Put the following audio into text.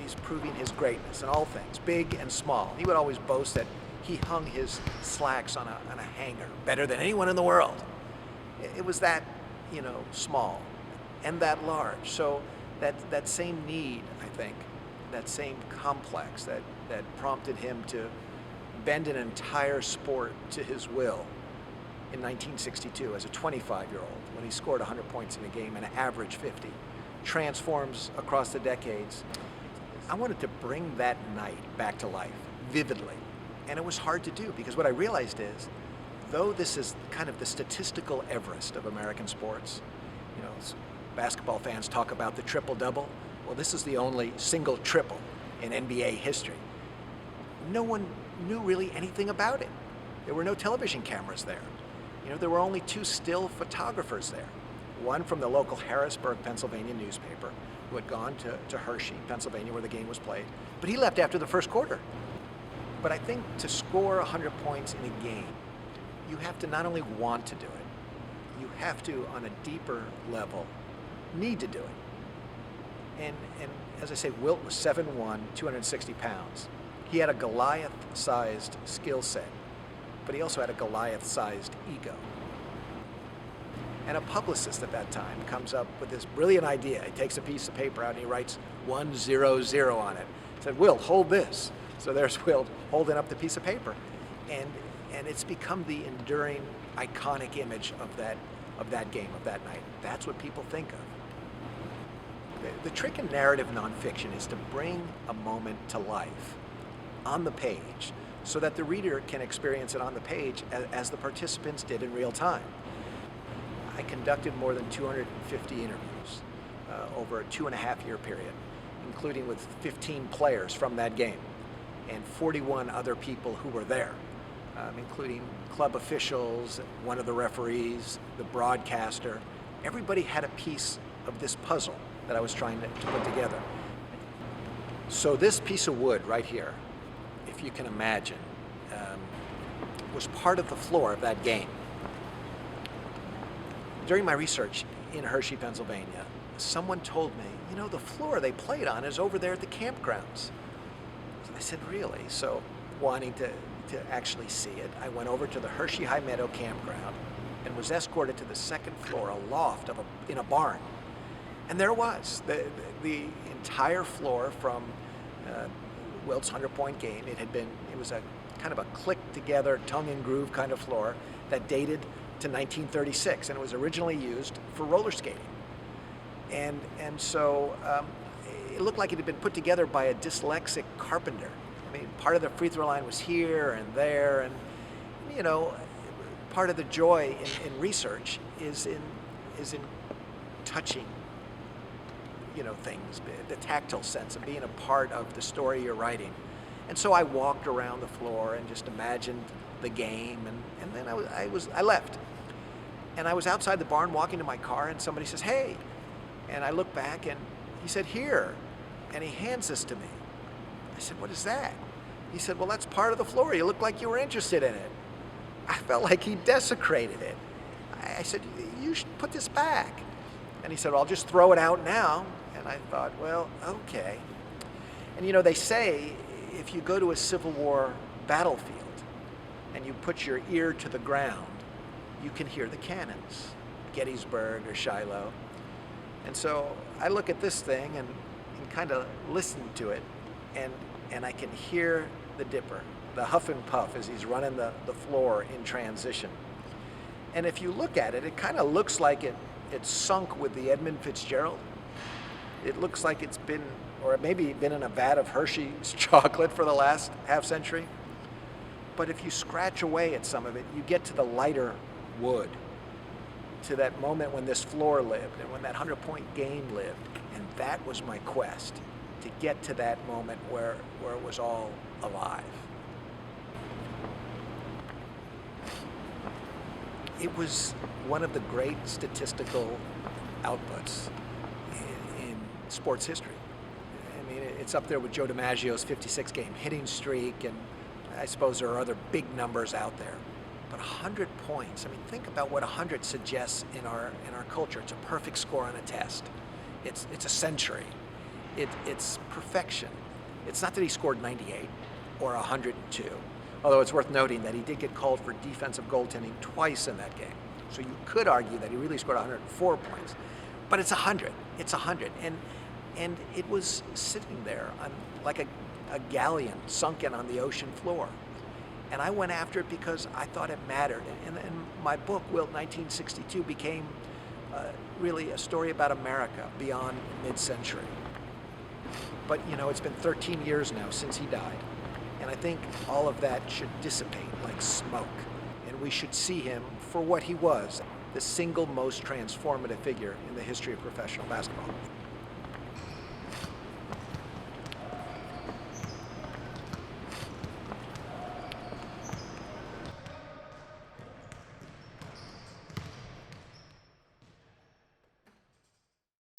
he's proving his greatness in all things, big and small. He would always boast that he hung his slacks on a hanger better than anyone in the world. It was that, small and that large. So that same need, I think, that same complex that prompted him to bend an entire sport to his will in 1962 as a 25-year-old when he scored 100 points in a game and averaged 50, transforms across the decades. I wanted to bring that night back to life vividly, and it was hard to do because what I realized is, though this is kind of the statistical Everest of American sports, basketball fans talk about the triple-double. Well, this is the only single triple in NBA history. No one knew really anything about it. There were no television cameras there. There were only 2 still photographers there. One from the local Harrisburg, Pennsylvania newspaper, who had gone to Hershey, Pennsylvania, where the game was played. But he left after the first quarter. But I think to score 100 points in a game, you have to not only want to do it, you have to, on a deeper level, need to do it. And as I say, Wilt was 7'1", 260 pounds. He had a Goliath-sized skill set, but he also had a Goliath-sized ego. And a publicist at that time comes up with this brilliant idea. He takes a piece of paper out and he writes 100 on it. He said, "Wilt, hold this." So there's Wilt holding up the piece of paper. And it's become the enduring, iconic image of that game, of that night. That's what people think of. The trick in narrative nonfiction is to bring a moment to life on the page so that the reader can experience it on the page as the participants did in real time. I conducted more than 250 interviews over a 2.5-year period, including with 15 players from that game and 41 other people who were there, including club officials, one of the referees, the broadcaster. Everybody had a piece of this puzzle that I was trying to put together. So this piece of wood right here, if you can imagine, was part of the floor of that game. During my research in Hershey, Pennsylvania, someone told me, the floor they played on is over there at the campgrounds. I said, really? So wanting to actually see it, I went over to the Hershey High Meadow campground and was escorted to the second floor, a loft in a barn. And there was the entire floor from Wilt's 100-point game. It was a kind of a click-together, tongue-and-groove kind of floor that dated to 1936, and it was originally used for roller skating. And so it looked like it had been put together by a dyslexic carpenter. I mean, part of the free throw line was here and there, and part of the joy in research is in touching things, the tactile sense of being a part of the story you're writing. And so I walked around the floor and just imagined the game, and then I left. And I was outside the barn walking to my car, and somebody says, "Hey," and I look back, and he said, "Here," and he hands this to me. I said, "What is that?" He said, "Well, that's part of the floor. You look like you were interested in it." I felt like he desecrated it. I said, "You should put this back." And he said, "Well, I'll just throw it out now." And I thought, well, okay. And they say if you go to a Civil War battlefield and you put your ear to the ground, you can hear the cannons, Gettysburg or Shiloh. And so I look at this thing and kind of listen to it, and I can hear the dipper, the huff and puff as he's running the floor in transition. And if you look at it, it kind of looks like it's sunk with the Edmund Fitzgerald. It looks like it's been, or maybe been in a vat of Hershey's chocolate for the last half century. But if you scratch away at some of it, you get to the lighter wood, to that moment when this floor lived and when that 100-point game lived. And that was my quest, to get to that moment where it was all alive. It was one of the great statistical outputs in sports history. I mean, it's up there with Joe DiMaggio's 56-game hitting streak, and I suppose there are other big numbers out there. But 100 points, I mean, think about what 100 suggests in our culture. It's a perfect score on a test. It's a century. it's perfection. It's not that he scored 98 or 102, although it's worth noting that he did get called for defensive goaltending twice in that game. So you could argue that he really scored 104 points. But it's 100. It's 100. And it was sitting there on like a galleon sunken on the ocean floor. And I went after it because I thought it mattered. And my book, Wilt 1962, became really a story about America beyond mid-century. But, you know, it's been 13 years now since he died. And I think all of that should dissipate like smoke. And we should see him for what he was, the single most transformative figure in the history of professional basketball.